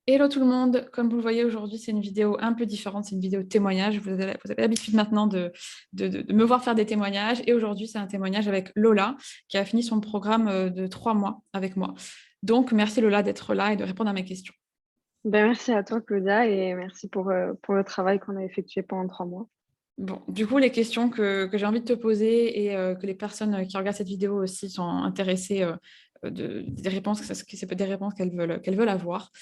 Hello tout le monde, comme vous le voyez aujourd'hui, c'est une vidéo un peu différente, c'est une vidéo témoignage. Vous avez l'habitude maintenant de me voir faire des témoignages et aujourd'hui c'est un témoignage avec Lola qui a fini son programme de 3 mois avec moi. Donc merci Lola d'être là et de répondre à mes questions. Ben, merci à toi, Claudia, et merci pour le travail qu'on a effectué pendant 3 mois. Bon, du coup les questions que j'ai envie de te poser et que les personnes qui regardent cette vidéo aussi sont intéressées des réponses, que c'est des réponses qu'elles veulent avoir.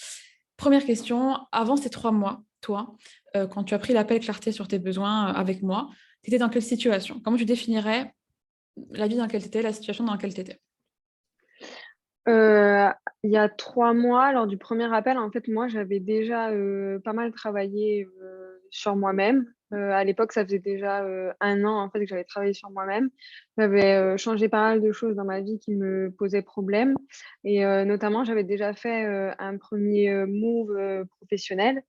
Première question, avant ces 3 mois, toi, quand tu as pris l'appel clarté sur tes besoins avec moi, tu étais dans quelle situation? Comment tu définirais la vie dans laquelle tu étais, la situation dans laquelle tu étais? Euh, il y a 3 mois, lors du premier appel, en fait, moi, j'avais déjà pas mal travaillé sur moi-même. À l'époque, ça faisait déjà 1 an en fait que j'avais travaillé sur moi-même. J'avais changé pas mal de choses dans ma vie qui me posaient problème. Et notamment, j'avais déjà fait un premier move professionnel.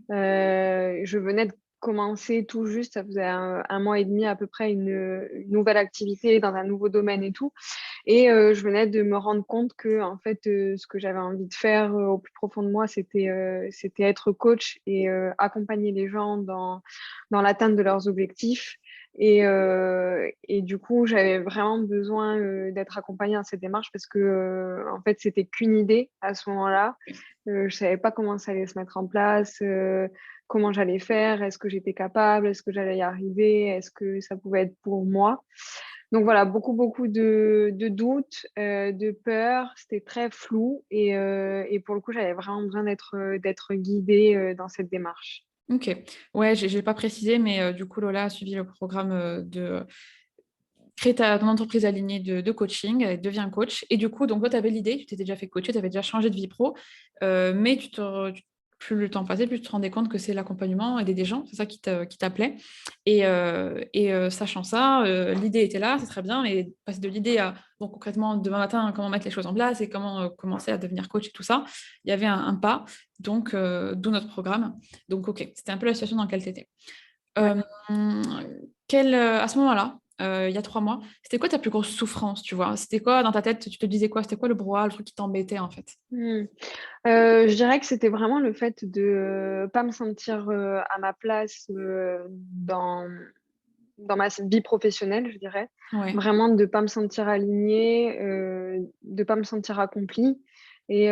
Je venais de commencer tout juste, ça faisait un mois et demi à peu près, une nouvelle activité dans un nouveau domaine et tout. Et je venais de me rendre compte que, en fait, ce que j'avais envie de faire au plus profond de moi, c'était être coach et accompagner les gens dans l'atteinte de leurs objectifs. Et du coup, j'avais vraiment besoin d'être accompagnée dans cette démarche parce que, en fait, c'était qu'une idée à ce moment-là. Je savais pas comment ça allait se mettre en place, comment j'allais faire, est-ce que j'étais capable, est-ce que j'allais y arriver, est-ce que ça pouvait être pour moi. Donc voilà, beaucoup, beaucoup de doutes, de peurs, c'était très flou et pour le coup, j'avais vraiment besoin d'être guidée dans cette démarche. Ok, ouais, j'ai pas précisé, mais du coup Lola a suivi le programme de créer ton entreprise alignée de coaching, elle devient coach. Et du coup, donc toi, tu avais l'idée, tu t'étais déjà fait coacher, tu avais déjà changé de vie pro, mais plus le temps passait, plus tu te rendais compte que c'est l'accompagnement, aider des gens, c'est ça qui t'appelait. Et sachant ça, l'idée était là, c'est très bien, mais passer de l'idée à, bon, concrètement, demain matin, comment mettre les choses en place et comment commencer à devenir coach et tout ça, il y avait un pas, donc d'où notre programme. Donc, ok, c'était un peu la situation dans laquelle tu étais. Ouais. Euh, à ce moment-là, il y a 3 mois, c'était quoi ta plus grosse souffrance, tu vois? C'était quoi dans ta tête? Tu te disais quoi? C'était quoi le brouhaha, le truc qui t'embêtait en fait? Hmm. Je dirais que c'était vraiment le fait de pas me sentir à ma place dans ma vie professionnelle, je dirais. Ouais. Vraiment de pas me sentir alignée, de pas me sentir accomplie et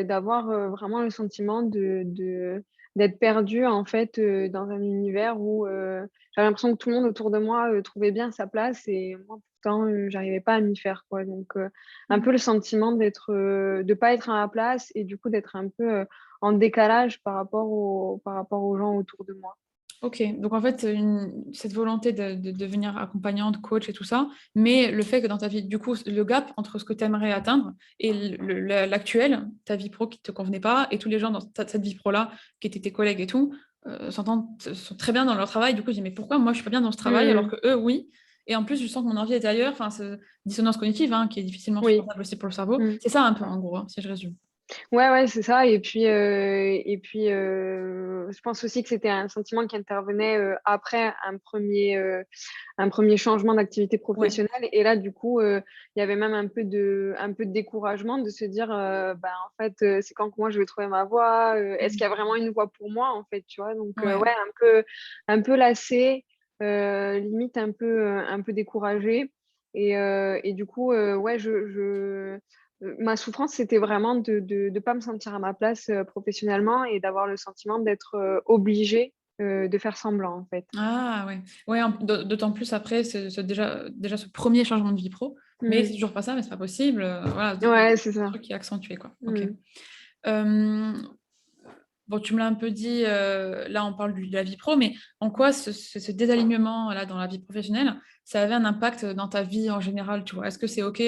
d'avoir vraiment le sentiment d'être perdue en fait dans un univers où j'avais l'impression que tout le monde autour de moi trouvait bien sa place et moi pourtant j'arrivais pas à m'y faire quoi. Donc un peu le sentiment de pas être à ma place et du coup d'être un peu en décalage par rapport aux gens autour de moi. Ok, donc en fait, cette volonté de devenir accompagnante, coach et tout ça, mais le fait que dans ta vie, du coup, le gap entre ce que tu aimerais atteindre et l'actuel, ta vie pro qui te convenait pas, et tous les gens dans cette vie pro-là, qui étaient tes collègues et tout, sont très bien dans leur travail. Du coup, je dis, mais pourquoi moi je suis pas bien dans ce travail alors Hmm. que eux, oui. Et en plus, je sens que mon envie est ailleurs, enfin, cette dissonance cognitive, hein, qui est difficilement Oui. supportable aussi pour le cerveau. Hmm. C'est ça un peu, en gros, hein, si je résume. Ouais, ouais, c'est ça. Et puis, je pense aussi que c'était un sentiment qui intervenait après un premier changement d'activité Ouais. professionnelle. Et là, du coup, il y avait même un peu de découragement de se dire, bah, en fait, c'est quand que moi je vais trouver ma voie? Est-ce qu'il y a vraiment une voie pour moi, en fait, tu vois? Donc, Ouais. ouais, un peu lassée, limite un peu découragée. Et du coup, ouais, ma souffrance, c'était vraiment de pas me sentir à ma place professionnellement et d'avoir le sentiment d'être obligée de faire semblant, en fait. Ah ouais, ouais, d'autant plus après déjà ce premier changement de vie pro, mais c'est Mm. toujours pas ça, mais c'est pas possible. Voilà, c'est Ouais, c'est un ça. truc qui est accentué, quoi. Ok. Mm. Euh, bon, tu me l'as un peu dit, là on parle de la vie pro, mais en quoi ce désalignement là dans la vie professionnelle, ça avait un impact dans ta vie en général, tu vois? Est-ce que c'est ok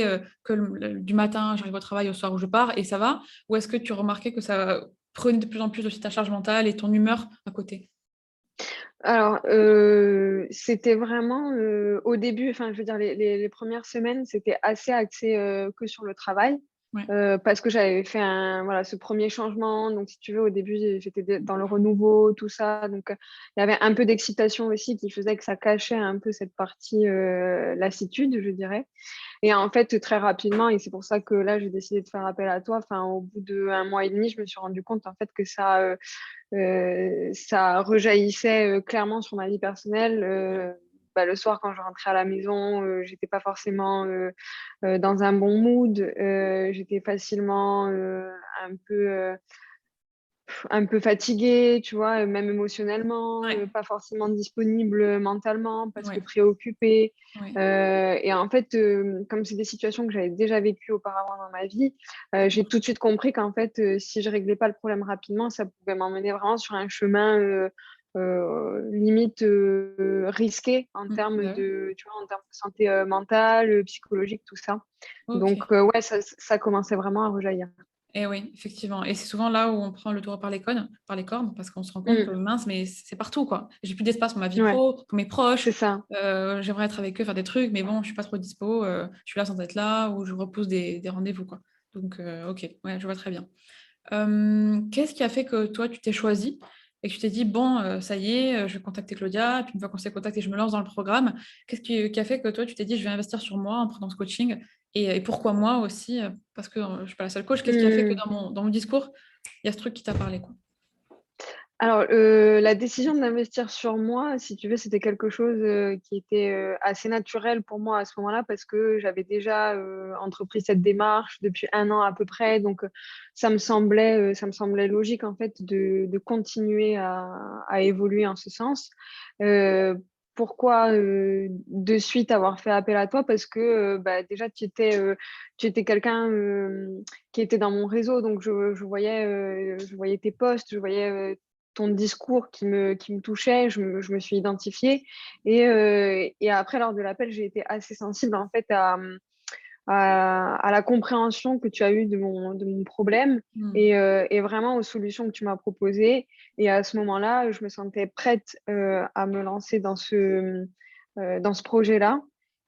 que du matin j'arrive au travail, au soir où je pars et ça va? Ou est-ce que tu remarquais que ça prenait de plus en plus aussi ta charge mentale et ton humeur à côté? Alors, c'était vraiment au début, enfin, je veux dire, les premières semaines, c'était assez axé que sur le travail. Ouais. Parce que j'avais fait voilà, ce premier changement. Donc, si tu veux, au début, j'étais dans le renouveau, tout ça. Donc, il y avait un peu d'excitation aussi qui faisait que ça cachait un peu cette partie lassitude, je dirais. Et en fait, très rapidement, et c'est pour ça que là, j'ai décidé de faire appel à toi. Enfin, au bout d'1 mois et demi, je me suis rendu compte en fait que ça rejaillissait clairement sur ma vie personnelle. Le soir, quand je rentrais à la maison, j'étais pas forcément dans un bon mood. J'étais facilement un peu fatiguée, tu vois, même émotionnellement, Ouais, pas forcément disponible mentalement parce que ouais, préoccupée. ouais. Et en fait, comme c'est des situations que j'avais déjà vécues auparavant dans ma vie, j'ai D'accord. tout de suite compris qu'en fait, si je réglais pas le problème rapidement, ça pouvait m'emmener vraiment sur un chemin limite risqué en termes Bah ouais. de, tu vois, en termes de santé mentale, psychologique, tout ça. Donc, Ok. ouais, ça commençait vraiment à rejaillir. Et oui, effectivement. Et c'est souvent là où on prend le taureau par les cornes, parce qu'on se rend compte que Mm. mince, mais c'est partout, quoi. J'ai plus d'espace pour ma vie Ouais, pro, pour mes proches. c'est ça. J'aimerais être avec eux, faire des trucs, mais bon, je suis pas trop dispo. Je suis là sans être là, ou je repousse des rendez-vous, quoi. Donc, ok, ouais, je vois très bien. Qu'est-ce qui a fait que toi, tu t'es choisi et que tu t'es dit, bon, ça y est, je vais contacter Claudia, puis une fois qu'on s'est contacté, je me lance dans le programme. Qu'est-ce qui a fait que toi, tu t'es dit, je vais investir sur moi en prenant ce coaching et pourquoi moi aussi, parce que je suis pas la seule coach. Qu'est-ce qui a fait que Mm. dans mon discours, il y a ce truc qui t'a parlé, quoi. Alors, la décision d'investir sur moi, si tu veux, c'était quelque chose, qui était, assez naturel pour moi à ce moment-là parce que j'avais déjà, entrepris cette démarche depuis 1 an à peu près. Donc, ça me semblait logique en fait de continuer à évoluer en ce sens. Heu, Pourquoi, de suite avoir fait appel à toi? Parce que, déjà tu étais quelqu'un, qui était dans mon réseau, donc je voyais tes posts, je voyais, ton discours qui me touchait, je me suis identifiée et après lors de l'appel, j'ai été assez sensible en fait à la compréhension que tu as eue de mon problème Hmm. et vraiment aux solutions que tu m'as proposées et à ce moment-là, je me sentais prête, à me lancer dans ce projet-là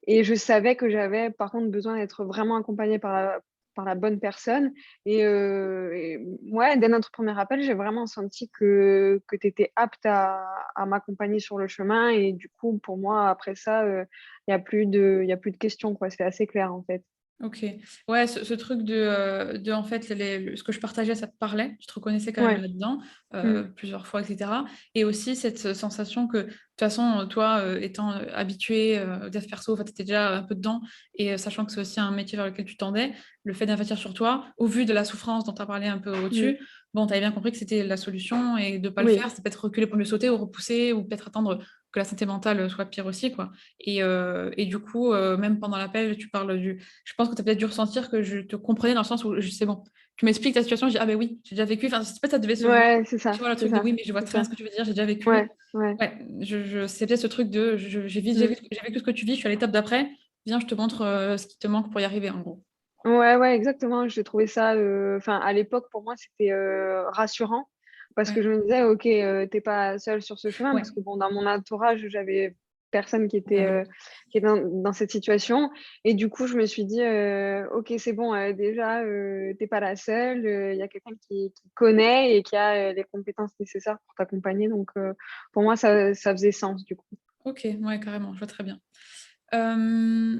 et je savais que j'avais par contre besoin d'être vraiment accompagnée par la bonne personne et ouais, dès notre premier appel, j'ai vraiment senti que tu étais apte à m'accompagner sur le chemin et du coup, pour moi, après ça, il y a plus de questions, quoi. C'est assez clair, en fait. Ok. Ouais, ce truc de en fait, ce que je partageais, ça te parlait. Tu te reconnaissais quand même Ouais. là-dedans, Mmh. plusieurs fois, etc. Et aussi cette sensation que, de toute façon, toi, étant habitué au dev perso, en fait, tu étais déjà un peu dedans, et sachant que c'est aussi un métier vers lequel tu tendais, le fait d'investir sur toi, au vu de la souffrance dont tu as parlé un peu Mmh. au-dessus, bon, tu avais bien compris que c'était la solution, et de ne pas le Oui. faire, c'est peut-être reculer pour mieux sauter, ou repousser, ou peut-être attendre que la santé mentale soit pire aussi, quoi. Et du coup, même pendant l'appel, tu parles je pense que tu as peut-être dû ressentir que je te comprenais dans le sens où c'est bon. Tu m'expliques ta situation, je dis ah ben oui, j'ai déjà vécu. Enfin, c'est peut-être ça devait se voir. Ouais, c'est Tu ça, vois le c'est truc de ça, oui, mais je vois c'est très bien ça. ce que tu veux dire, j'ai déjà vécu. Ouais, ouais. Ouais, c'est peut-être ce truc de Mmh. j'ai vécu ce que tu vis, je suis à l'étape d'après. Viens, je te montre ce qui te manque pour y arriver, en gros. Ouais, ouais, exactement. J'ai trouvé ça, enfin, à l'époque, pour moi, c'était, rassurant parce que Ouais, je me disais: «OK, tu pas seule sur ce chemin» ouais, parce que bon, dans mon entourage, j'avais personne bah oui. qui était dans cette situation et du coup, je me suis dit: «OK, c'est bon, déjà, tu pas la seule, il y a quelqu'un qui connaît et qui a, les compétences nécessaires pour t'accompagner» donc pour moi, ça faisait sens, du coup. Ok, ouais, carrément, je vois très bien. Euh,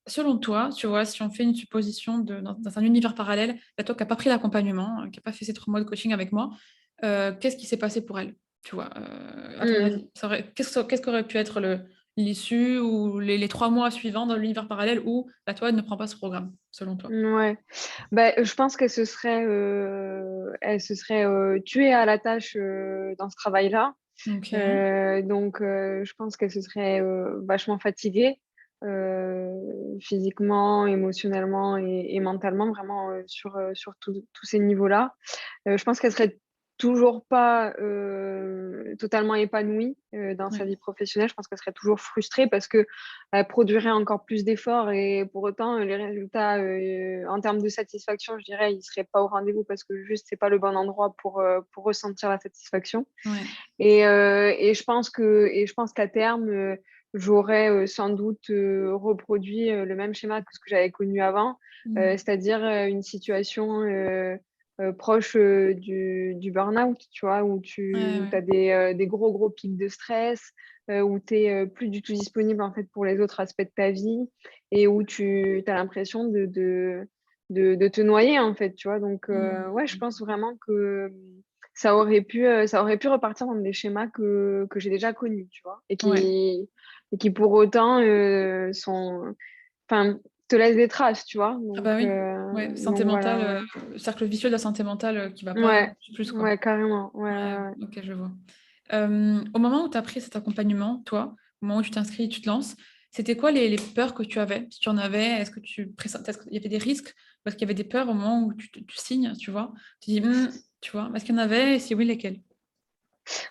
Selon toi, tu vois, si on fait une supposition dans un univers parallèle, la toi qui n'a pas pris l'accompagnement, qui n'a pas fait ces 3 mois de coaching avec moi, qu'est-ce qui s'est passé pour elle? Tu vois, à ton Mmh. avis, qu'est-ce qu'aurait pu être l'issue ou les 3 mois suivants dans l'univers parallèle où la toi ne prend pas ce programme, selon toi? Ouais. Je pense qu'elle se serait, tuée à la tâche, dans ce travail-là. Ok, Donc je pense qu'elle se serait, vachement fatiguée, physiquement, émotionnellement et mentalement, vraiment, sur tous ces niveaux-là. Je pense qu'elle serait toujours pas, totalement épanouie, dans sa ouais, vie professionnelle. Je pense qu'elle serait toujours frustrée parce qu'elle produirait encore plus d'efforts et pour autant, les résultats, en termes de satisfaction, je dirais, ils seraient pas au rendez-vous parce que juste, c'est pas le bon endroit pour ressentir la satisfaction. ouais, Et je pense qu'à terme, j'aurais, sans doute, reproduit, le même schéma que ce que j'avais connu avant, hmm, c'est-à-dire, une situation, proche du burn-out, tu vois, où tu Ouais, as des gros pics de stress, où tu es plus du tout disponible en fait pour les autres aspects de ta vie et où tu as l'impression de te noyer en fait, tu vois. Donc, ouais, je ouais. pense vraiment que ça aurait pu repartir dans des schémas que j'ai déjà connus, tu vois, Ouais. et qui pour autant enfin, te laissent des traces, tu vois. Ah bah oui, ouais, santé Donc mentale, voilà, ouais. cercle vicieux de la santé mentale qui va pas Ouais, plus, quoi. ouais, carrément. Ouais, Ouais, ouais, ouais. ok, je vois. Au moment où tu as pris cet accompagnement, toi, au moment où tu t'inscris, tu te lances, c'était quoi les peurs que tu avais? Si tu en avais, est-ce qu'il y avait des risques? Parce qu'il y avait des peurs au moment où tu signes, tu vois? Tu dis, tu vois, est-ce qu'il y en avait? Et si oui, lesquelles?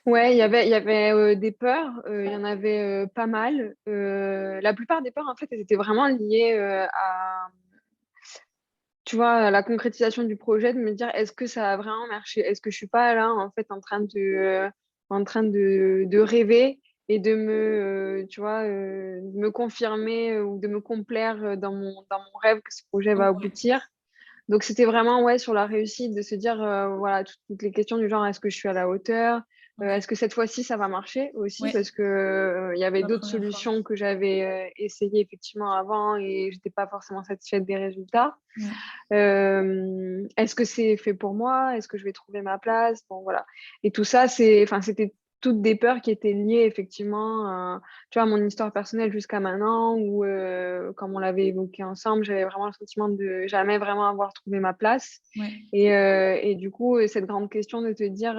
Ouais, il y avait des peurs, il y en avait pas mal. La plupart des peurs, en fait, elles étaient vraiment liées à, tu vois, à la concrétisation du projet, de me dire, est-ce que ça a vraiment marché? Est-ce que je suis pas là, en fait, en train de rêver et tu vois, de me confirmer ou de me complaire dans mon rêve que ce projet va Ouais, aboutir. Donc, c'était vraiment, ouais, sur la réussite, de se dire, voilà, toutes les questions du genre, est-ce que je suis à la hauteur? ok. Est-ce que cette fois-ci, ça va marcher aussi? Ouais, Parce que, il y avait la d'autres première fois. solutions que j'avais essayées effectivement avant et j'étais pas forcément satisfaite des résultats. Ouais, Est-ce que c'est fait pour moi? Est-ce que je vais trouver ma place? Bon, voilà. Et tout ça, enfin, c'était toutes des peurs qui étaient liées effectivement, tu vois, à mon histoire personnelle jusqu'à maintenant, où, comme on l'avait évoqué ensemble, j'avais vraiment le sentiment de jamais vraiment avoir trouvé ma place. ouais. Et du coup, cette grande question de te dire,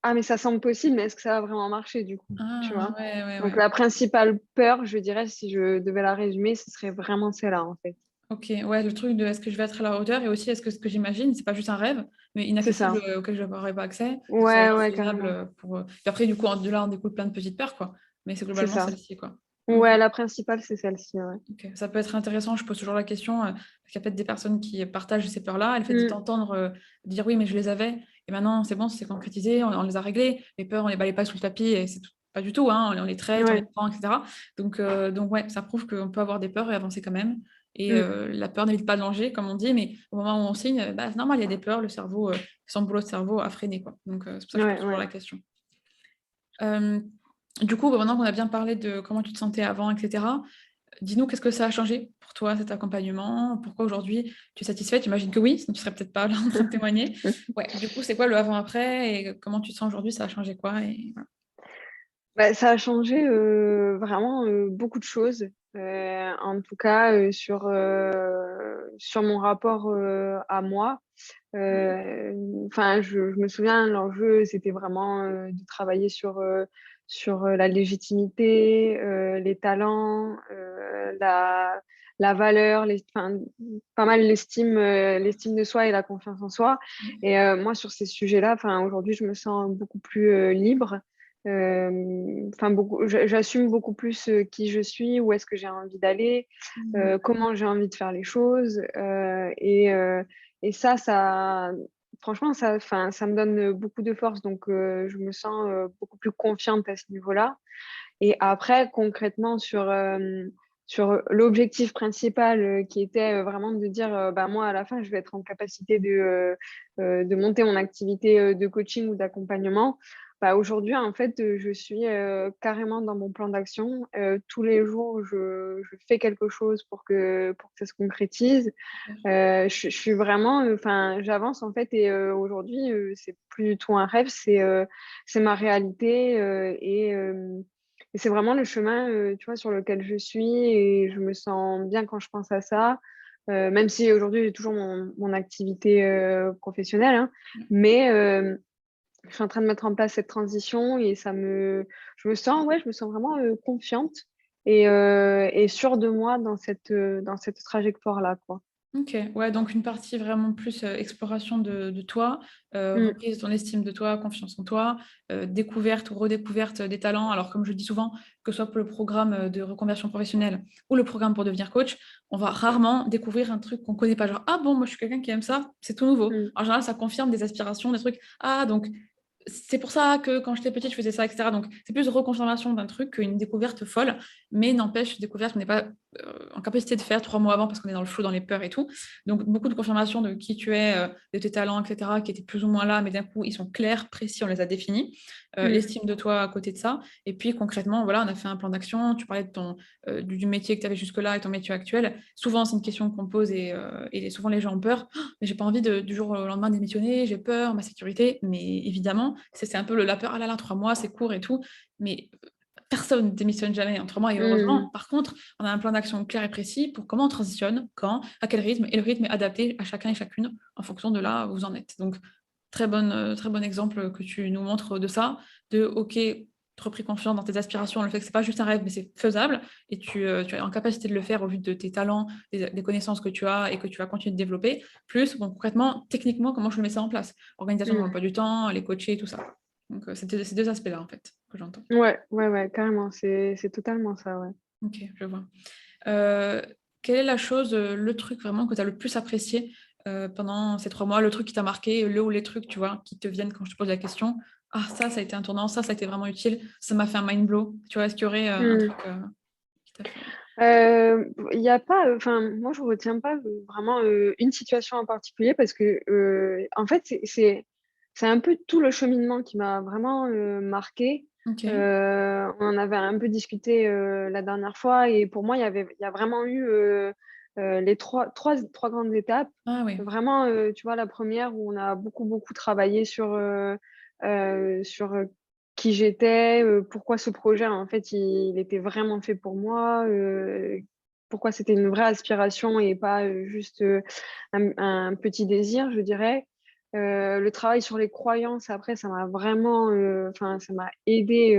ah, mais ça semble possible, mais est-ce que ça va vraiment marcher du coup? Tu Ah, vois? ouais, ouais, Donc, ouais. la principale peur, je dirais, si je devais la résumer, ce serait vraiment celle-là, en fait. Ok, ouais, le truc de est-ce que je vais être à la hauteur et aussi est-ce que ce que j'imagine, c'est pas juste un rêve, mais C'est inaccessible ça. auquel je n'aurais pas accès, est-ce que c'est Ouais, vraiment ouais, faisable carrément. pour. Puis après, du coup, de là, on découle plein de petites peurs, quoi. Mais c'est C'est globalement ça. celle-ci, quoi. Ok, Ouais, la principale, c'est celle-ci, ouais. ok. Ça peut être intéressant, je pose toujours la question, parce qu'il y a peut-être des personnes qui partagent ces peurs-là, et le fait de Mmh. t'entendre dire oui, mais je les avais, et maintenant c'est bon, c'est concrétisé, on les a réglées, les peurs, on les balaye pas sous le tapis, et pas du tout, hein, on les traite, on les Ouais. prend, etc. Donc ouais, ça prouve qu'on peut avoir des peurs et avancer quand même. Et Mmh. la peur n'évite pas le danger, comme on dit, mais au moment où on signe, bah, c'est normal, il y a des peurs, le cerveau, son boulot de cerveau a freiné, quoi. Donc c'est pour ça que je pose Ouais, toujours ouais. la question. Euh, du coup, bah, maintenant qu'on a bien parlé de comment tu te sentais avant, etc., dis-nous, qu'est-ce que ça a changé pour toi, cet accompagnement? Pourquoi aujourd'hui tu es satisfaite? J'imagine que oui, sinon tu serais peut-être pas là en train de témoigner. Ouais, du coup, c'est quoi le avant-après et comment tu te sens aujourd'hui? Ça a changé quoi? Et voilà. Bah, ça a changé, vraiment, beaucoup de choses. En tout cas, sur mon rapport, à moi. Enfin, je me souviens, l'enjeu, c'était vraiment, de travailler sur la légitimité, les talents, la valeur, enfin, pas mal l'estime de soi et la confiance en soi. Et moi, sur ces sujets-là, enfin, aujourd'hui, je me sens beaucoup plus, libre. Enfin, j'assume beaucoup plus, qui je suis, où est-ce que j'ai envie d'aller, Mhm. comment j'ai envie de faire les choses, et ça franchement, enfin, ça me donne beaucoup de force, donc je me sens beaucoup plus confiante à ce niveau-là. Et après, concrètement, sur l'objectif principal qui était vraiment de dire, bah, moi, à la fin, je vais être en capacité de monter mon activité de coaching ou d'accompagnement. Bah, aujourd'hui, en fait, je suis carrément dans mon plan d'action. Tous les jours, je fais quelque chose pour que ça se concrétise. Je suis vraiment, enfin, j'avance en fait et aujourd'hui, c'est plus du tout un rêve, c'est ma réalité, et c'est vraiment le chemin, tu vois, sur lequel je suis et je me sens bien quand je pense à ça. Même si aujourd'hui j'ai toujours mon activité, professionnelle, hein, mais je suis en train de mettre en place cette transition et je me sens, ouais, je me sens vraiment, confiante et sûre de moi dans cette trajectoire-là, quoi. Ok, ouais, donc une partie vraiment plus exploration de toi, Mmh. reprise de ton estime de toi, confiance en toi, découverte ou redécouverte des talents. Alors, comme je le dis souvent, que ce soit pour le programme de reconversion professionnelle ou le programme pour devenir coach, on va rarement découvrir un truc qu'on connaît pas. Genre, ah bon, moi je suis quelqu'un qui aime ça, c'est tout nouveau. Mmh. En général, ça confirme des aspirations, des trucs. Ah, donc c'est pour ça que quand j'étais petite, je faisais ça, etc. Donc, c'est plus reconfirmation d'un truc qu'une découverte folle, mais n'empêche, découverte, on n'est pas en capacité de faire 3 mois avant parce qu'on est dans le flou, dans les peurs et tout. Donc, beaucoup de confirmation de qui tu es, de tes talents, etc., qui étaient plus ou moins là, mais d'un coup, ils sont clairs, précis, on les a définis. L'estime de toi à côté de ça. Et puis, concrètement, voilà, on a fait un plan d'action. Tu parlais de du métier que tu avais jusque-là et ton métier actuel. Souvent, c'est une question qu'on pose et souvent les gens ont peur. Oh, mais j'ai pas envie du jour au lendemain de démissionner, j'ai peur, ma sécurité. Mais évidemment, c'est un peu la peur, ah là là, 3 mois, c'est court et tout. Mais personne ne démissionne jamais en 3 mois et heureusement. Par contre, on a un plan d'action clair et précis pour comment on transitionne, quand, à quel rythme, et le rythme est adapté à chacun et chacune en fonction de là où vous en êtes. Donc, très bon exemple que tu nous montres de ça, de OK, repris confiance dans tes aspirations, le fait que c'est pas juste un rêve, mais c'est faisable, et tu es en capacité de le faire au vu de tes talents, des connaissances que tu as et que tu vas continuer de développer. Plus, bon, concrètement, techniquement, comment je mets ça en place? Organisation de l'emploi du temps, les coachés, tout ça. Donc, c'est ces deux aspects-là, en fait, que j'entends. Ouais, carrément, c'est totalement ça, ouais. Ok, je vois. Euh, Quelle est la chose, le truc vraiment que tu as le plus apprécié pendant ces 3 mois, le truc qui t'a marqué, le ou les trucs, tu vois, qui te viennent quand je te pose la question. Ah, ça a été un tournant, ça a été vraiment utile, ça m'a fait un mind blow. Tu vois, est-ce qu'il y aurait un truc qui t'a fait... Il y a pas, enfin, moi, je retiens pas vraiment une situation en particulier parce que, en fait, c'est un peu tout le cheminement qui m'a vraiment marqué. Ok, On en avait un peu discuté la dernière fois et pour moi, il y a vraiment eu les trois grandes étapes. ah oui, Vraiment, tu vois, la première où on a beaucoup travaillé sur qui j'étais, pourquoi ce projet, en fait, il était vraiment fait pour moi, pourquoi c'était une vraie aspiration et pas, juste, un petit désir, je dirais. Le travail sur les croyances, après, ça m'a vraiment, enfin, ça m'a aidé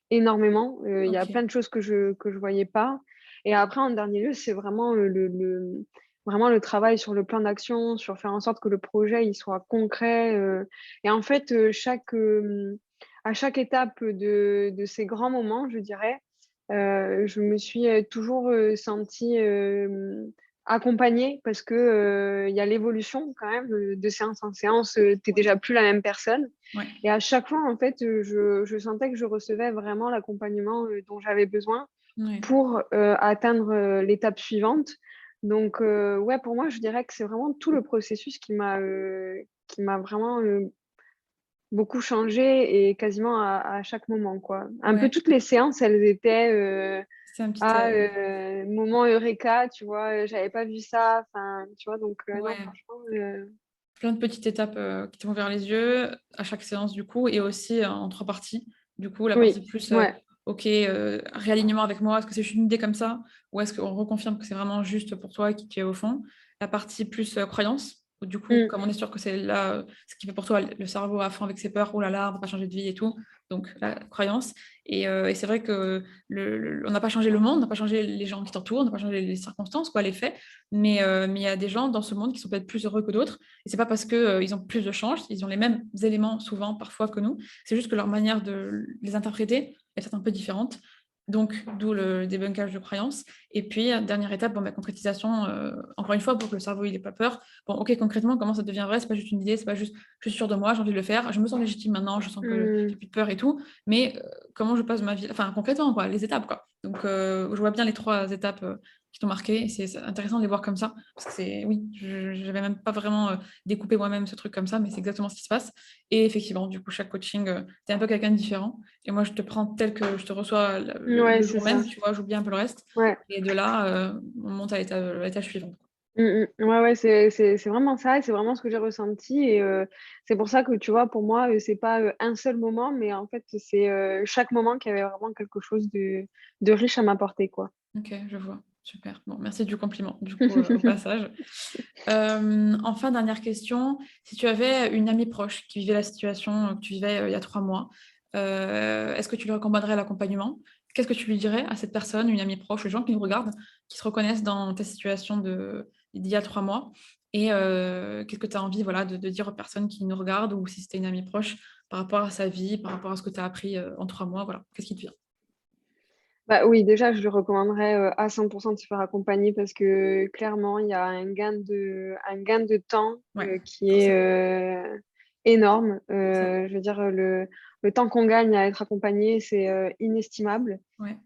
énormément. Il y a ok, plein de choses que je voyais pas et après, en dernier lieu, c'est vraiment, vraiment le travail sur le plan d'action, sur faire en sorte que le projet, il soit concret, et en fait, à chaque étape de ces grands moments, je dirais, je me suis, toujours, sentie, accompagnée parce que, il y a l'évolution quand même, de séance en séance, tu es ouais, déjà plus la même personne ouais, et à chaque fois, en fait, je sentais que je recevais vraiment l'accompagnement, dont j'avais besoin ouais. pour, atteindre, l'étape suivante. Donc, ouais, pour moi, je dirais que c'est vraiment tout le processus qui m'a vraiment, beaucoup changé et quasiment à chaque moment, quoi. Un peu Ouais. toutes les séances, elles étaient, C'est un petit... moment eureka, tu vois? J'avais pas vu ça, enfin, tu vois? Donc, non, ouais. franchement, Plein de petites étapes qui t'ont ouvert les yeux à chaque séance du coup et aussi en 3 parties. Du coup, la oui, partie plus ouais. OK, réalignement avec moi, est-ce que c'est juste une idée comme ça? Ou est-ce qu'on reconfirme que c'est vraiment juste pour toi et qui tu es au fond? La partie plus croyance, où du coup, Mmh. comme on est sûr que c'est là, ce qui fait pour toi le cerveau à fond avec ses peurs: «Oh là là, on va pas changer de vie et tout», donc la croyance et c'est vrai que on n'a pas changé le monde, on n'a pas changé les gens qui t'entourent, on n'a pas changé les circonstances, quoi, les faits, mais il y a des gens dans ce monde qui sont peut-être plus heureux que d'autres et c'est pas parce que, ils ont plus de chance, ils ont les mêmes éléments souvent, parfois que nous. C'est juste que leur manière de les interpréter est peut-être un peu différente. Donc, d'où le débunkage de croyances. Et puis, dernière étape, bon, concrétisation, encore une fois, pour que le cerveau il ait pas peur. Bon, ok, concrètement, comment ça devient vrai? C'est pas juste une idée, c'est pas juste je suis sûre de moi, j'ai envie de le faire, je me sens légitime maintenant, je sens que j'ai Mmh. plus de peur et tout. Mais comment je passe ma vie, enfin concrètement, quoi, les étapes, quoi. Donc, je vois bien les 3 étapes qui t'ont marqué. Et c'est intéressant de les voir comme ça. Parce que c'est, oui, je n'avais même pas vraiment découpé moi-même ce truc comme ça, mais c'est exactement ce qui se passe. Et effectivement, du coup, chaque coaching, tu es un peu quelqu'un de différent. Et moi, je te prends tel que je te reçois Ouais, le c'est jour même, ça. tu vois, j'oublie un peu le reste. Ouais. Et de là, on monte à l'étage suivant. Ouais, c'est vraiment ça et c'est vraiment ce que j'ai ressenti et c'est pour ça que, tu vois, pour moi, c'est pas, un seul moment, mais en fait, c'est, chaque moment qui avait vraiment quelque chose de riche à m'apporter, quoi. Ok, je vois. Super. Bon, merci du compliment, du coup, au passage. Enfin, dernière question. Si tu avais une amie proche qui vivait la situation que tu vivais il y a 3 mois, est-ce que tu lui recommanderais l'accompagnement? Qu'est-ce que tu lui dirais à cette personne, une amie proche, les gens qui nous regardent, qui se reconnaissent dans ta situation d'il y a 3 mois? Et qu'est-ce que tu as envie voilà, de dire aux personnes qui nous regardent, ou si c'était une amie proche, par rapport à sa vie, par rapport à ce que tu as appris en 3 mois, voilà. Qu'est-ce qui te vient? Bah, oui, déjà, je lui recommanderais, à 100 de se faire accompagner parce que clairement, il y a un gain de temps, Ouais, qui est, forcément. énorme. C'est ça. Je veux dire, le temps qu'on gagne à être accompagné, c'est inestimable, Ouais.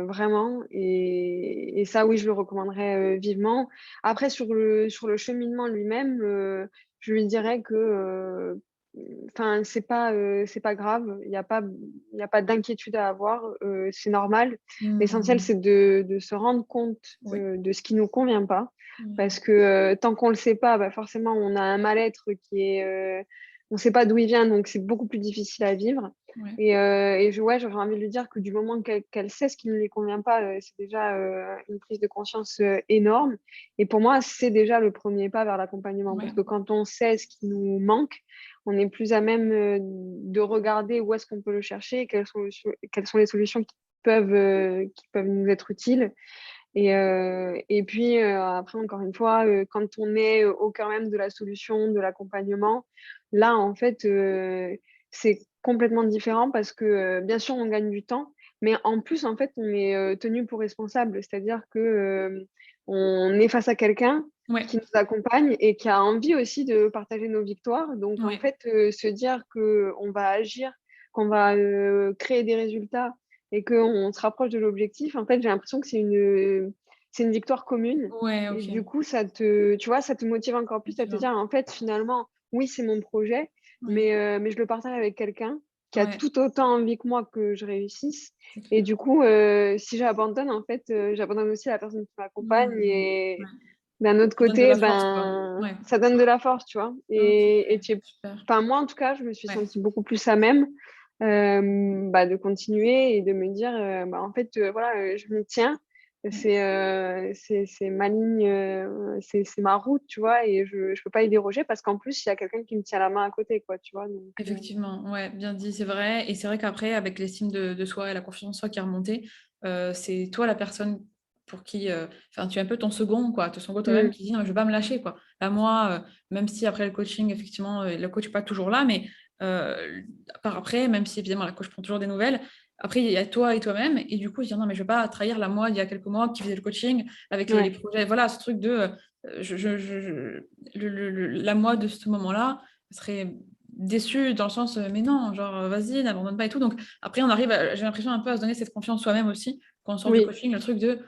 vraiment. Et ça, oui, je le recommanderais vivement. Après, sur le cheminement lui-même, je lui dirais que enfin, c'est pas grave. Il y a pas d'inquiétude à avoir. C'est normal. L'essentiel, Mmh. c'est de se rendre compte Oui. de ce qui nous convient pas. Ouais. Parce que tant qu'on le sait pas, bah, forcément, on a un mal-être qui est, on sait pas d'où il vient, donc c'est beaucoup plus difficile à vivre. Ouais. Ouais, j'aurais envie de lui dire que du moment qu'elle sait ce qui ne lui convient pas, c'est déjà une prise de conscience énorme. Et pour moi, c'est déjà le premier pas vers l'accompagnement. Parce Ouais. que quand on sait ce qui nous manque, on est plus à même de regarder où est-ce qu'on peut le chercher et quelles sont les solutions qui peuvent nous être utiles. Et puis, après, encore une fois, quand on est au cœur même de la solution, de l'accompagnement, là, en fait, c'est complètement différent parce que, bien sûr, on gagne du temps, mais en plus, en fait, on est, tenu pour responsable. C'est-à-dire que, on est face à quelqu'un Ouais. qui nous accompagne et qui a envie aussi de partager nos victoires. Donc, en Ouais. fait, se dire qu'on va agir, qu'on va, créer des résultats et qu'on se rapproche de l'objectif, en fait, j'ai l'impression que c'est une victoire commune. Ouais, Et OK. du coup, tu vois, ça te motive encore plus à te Effectivement. dire, en fait, finalement, oui, c'est mon projet, Ouais. mais je le partage avec quelqu'un qui a Ouais. tout autant envie que moi que je réussisse. C'est Et clair. du coup, si j'abandonne, en fait, j'abandonne aussi la personne qui m'accompagne. Mmh. Et Ouais. d'un autre Ça donne de côté, la force, quoi. ben, Ouais. ça donne de la force, tu vois. OK, Et super. enfin, moi, en tout cas, je me suis Ouais. sentie beaucoup plus à même bah, de continuer et de me dire, bah, en fait, voilà, je m'y tiens. Ouais. C'est ma ligne, c'est ma route, tu vois? Et je peux pas y déroger parce qu'en plus, il y a quelqu'un qui me tient la main à côté, quoi, tu vois? Donc Effectivement, ouais, bien dit, c'est vrai et c'est vrai qu'après avec l'estime de soi et la confiance en soi qui est remontée, c'est toi la personne pour qui, enfin, tu es un peu ton second, quoi, ton second toi-même mmh, qui dit: «Non, mais je vais pas me lâcher, quoi». Là, moi, même si après le coaching, effectivement, le coach est pas toujours là, mais par après, même si évidemment la coach prend toujours des nouvelles, après il y a toi et toi-même et du coup, je dis: «Non, mais je vais pas trahir la moi d'il y a quelques mois qui faisait le coaching avec les ouais, projets». Voilà, ce truc de, la moi de ce moment-là serait déçue dans le sens, mais non, genre, vas-y, n'abandonne pas et tout. Donc après, on arrive à j'ai l'impression un peu à se donner cette confiance soi-même aussi, quand on sort du oui, coaching, le truc de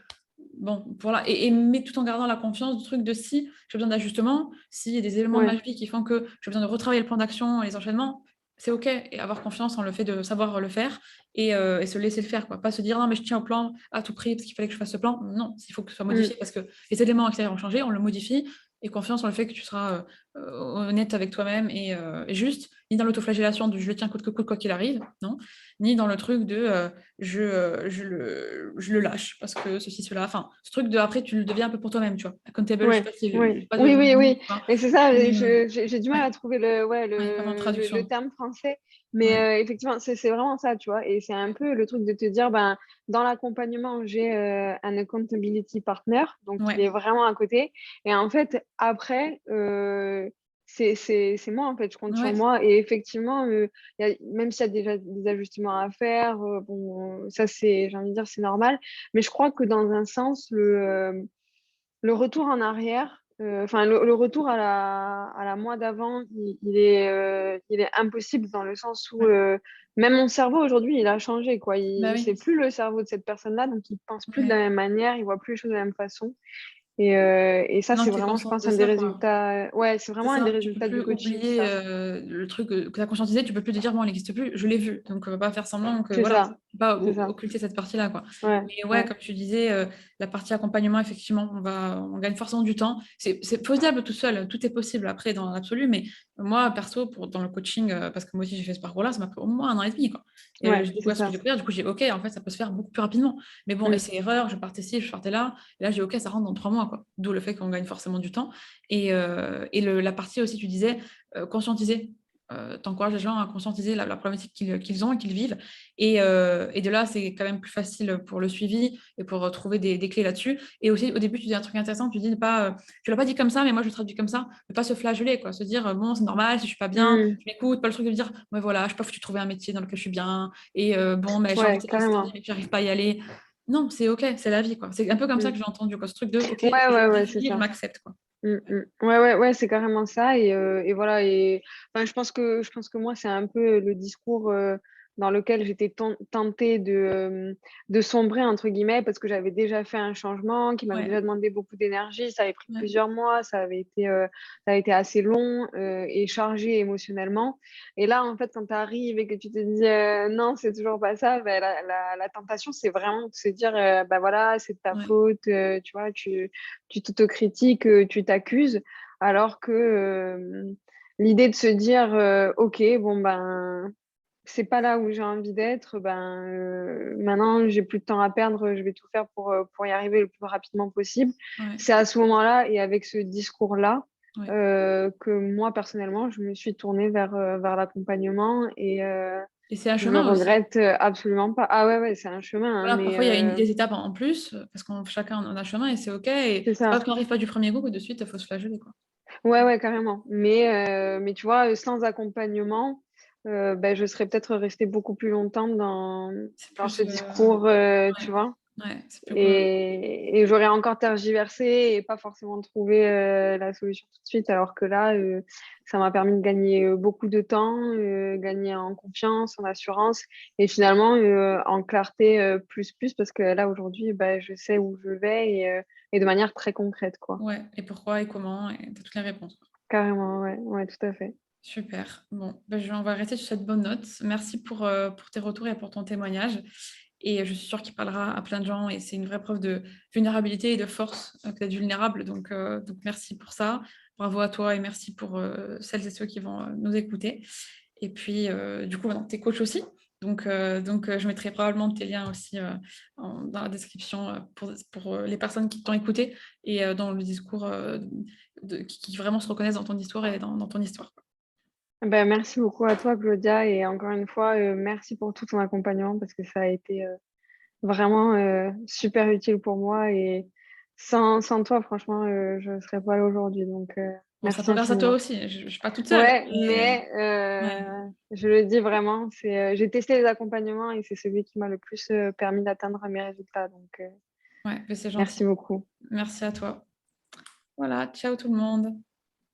bon, voilà mais tout en gardant la confiance du truc de si j'ai besoin d'ajustement, s'il y a des éléments de ma ouais, vie qui font que j'ai besoin de retravailler le plan d'action, les enchaînements, c'est OK et avoir confiance en le fait de savoir le faire et se laisser le faire, quoi. Pas se dire: «Non, mais je tiens au plan à tout prix parce qu'il fallait que je fasse ce plan». Non, il faut que ce soit mmh, modifié parce que les éléments extérieurs ont changé, on le modifie et confiance en le fait que tu seras, honnête avec toi-même et juste, ni dans l'autoflagellation de «je le tiens coûte que coûte, quoi qu'il arrive», non, ni dans le truc de, je le lâche parce que ceci, cela, enfin, ce truc de après tu le deviens un peu pour toi-même, tu vois? Accountable, je sais ouais, pas si je ouais, sais pas oui, le oui, mot, oui. tu vois? Et c'est ça, Mais j'ai du mal ouais, à trouver ouais, pas en le traduction. terme français, mais Ouais, effectivement, c'est vraiment ça, tu vois? Et c'est un peu le truc de te dire, ben, dans l'accompagnement, j'ai, un accountability partner, donc il ouais, est vraiment à côté. Et en fait, après, c'est moi, en fait, je compte sur ouais, moi. Et effectivement, il y a même s'il y a déjà des ajustements à faire, bon, ça, c'est j'ai envie de dire, c'est normal. Mais je crois que dans un sens, le retour en arrière, enfin le retour à la moi d'avant, il est impossible dans le sens où, ouais. même mon cerveau aujourd'hui, il a changé, quoi. Bah C'est oui. plus le cerveau de cette personne-là, donc il pense plus de la Ouais. même manière, il voit plus les choses de la même façon. Et ça, Maintenant c'est que tu es vraiment, je consciente pense, de un des ça, quoi. résultats, ouais, c'est C'est vraiment un des ça, tu peux résultats du plus coaching, oublier, ça. le truc, que tu as conscientisé, tu peux plus te dire: «Bon, elle n'existe plus, je l'ai vu, donc pas faire semblant que C'est voilà, ça, pas c'est ça. occulter cette partie-là, quoi». Ouais, Mais ouais, ouais. comme tu disais, la partie accompagnement, effectivement, on gagne forcément du temps. C'est faisable tout seul, tout est possible après dans l'absolu, mais moi, perso, dans le coaching, parce que moi aussi j'ai fait ce parcours-là, ça m'a pris au moins 1 an et demi, quoi. Et Ouais, j'ai c'est découvert ce que ça. j'ai découvert, du coup j'ai OK, en fait, ça peut se faire beaucoup plus rapidement. Mais bon, Mmh. essai-erreur, je partais ci, je partais là, et là j'ai OK, ça rentre dans 3 mois, quoi. D'où le fait qu'on gagne forcément du temps. Et la partie aussi, tu disais, conscientiser. Tu encourages les gens à conscientiser la problématique qu'ils ont et qu'ils vivent. Et de là, c'est quand même plus facile pour le suivi et pour trouver des clés là-dessus. Et aussi, au début, tu dis un truc intéressant, tu dis ne pas, tu l'as pas dit comme ça, mais moi je le traduis comme ça, ne pas se flageller, quoi. Se dire, bon, c'est normal, si je suis pas bien, Mmh. je m'écoute, pas le truc de dire, ouais, voilà, je suis pas foutu de trouver un métier dans lequel je suis bien, et bon, mais j'ai envie Ouais, de faire cette vie, carrément. mais j'arrive pas à y aller. Non, c'est OK, c'est la vie, quoi. C'est un peu comme ça Mmh. que j'ai entendu, quoi. Ce truc de, OK, Ouais, je ouais, me ouais, c'est définis, je ça. m'accepte, quoi. Ouais, c'est carrément ça et voilà et enfin, je pense que moi, c'est un peu le discours, dans lequel j'étais tentée de «sombrer» entre guillemets parce que j'avais déjà fait un changement qui m'avait Ouais, déjà demandé beaucoup d'énergie. Ça avait pris ouais, plusieurs mois, ça avait été assez long, et chargé émotionnellement et là, en fait, quand tu arrives et que tu te dis: «Non, c'est toujours pas ça», bah, la tentation, c'est vraiment de se dire, «Bah, voilà, c'est de ta ouais, faute», tu vois? Tu t'autocritiques, tu t'accuses, alors que, l'idée de se dire, «OK, bon, ben, c'est pas là où j'ai envie d'être, ben, maintenant j'ai plus de temps à perdre, je vais tout faire pour y arriver le plus rapidement possible». ouais, C'est à ce moment-là et avec ce discours-là, ouais. que moi personnellement, je me suis tournée vers l'accompagnement et Et c'est un je le chemin aussi. regrette, absolument pas. Ah ouais, c'est un chemin, hein, Voilà, mais parfois il y a des étapes en plus, parce qu'on chacun on a un chemin et c'est OK et c'est c'est pas ça. parce qu'on n'arrive pas du premier coup que de suite il faut se flageller, quoi. Ouais, carrément. Mais tu vois, sans accompagnement, bah, je serais peut-être restée beaucoup plus longtemps C'est dans plus, ce discours, ouais, tu vois? ouais, c'est plus que Et j'aurais encore tergiversé et pas forcément trouvé, la solution tout de suite. Alors que là, ça m'a permis de gagner, beaucoup de temps, gagner en confiance, en assurance et finalement, en clarté, plus parce que là, aujourd'hui, bah, je sais où je vais et de manière très concrète, quoi. ouais et pourquoi et comment et tu toutes les réponses, quoi. Carrément, ouais, tout à fait. Super. Bon, bah, on va rester sur cette bonne note. Merci pour tes retours et pour ton témoignage et je suis sûre qu'il parlera à plein de gens et c'est une vraie preuve de vulnérabilité et de force, que d'être vulnérable donc merci pour ça. Bravo à toi et merci pour, celles et ceux qui vont, nous écouter et puis, du coup, maintenant tu es coach aussi donc je mettrai probablement tes liens aussi, dans la description, pour, les personnes qui t'ont écouté et dans le discours, qui vraiment se reconnaissent dans ton histoire et dans ton histoire. Ben merci beaucoup à toi, Claudia et encore une fois, merci pour tout ton accompagnement parce que ça a été, vraiment, super utile pour moi et sans toi, franchement, je ne serais pas là aujourd'hui donc Bon, ça merci peut grâce à toi infiniment. aussi, je suis pas toute seule, Ouais, mais mais ouais, je le dis vraiment, j'ai testé les accompagnements et c'est celui qui m'a le plus, permis d'atteindre mes résultats donc ouais, mais c'est gentil. merci beaucoup. Merci à toi. Voilà, ciao tout le monde.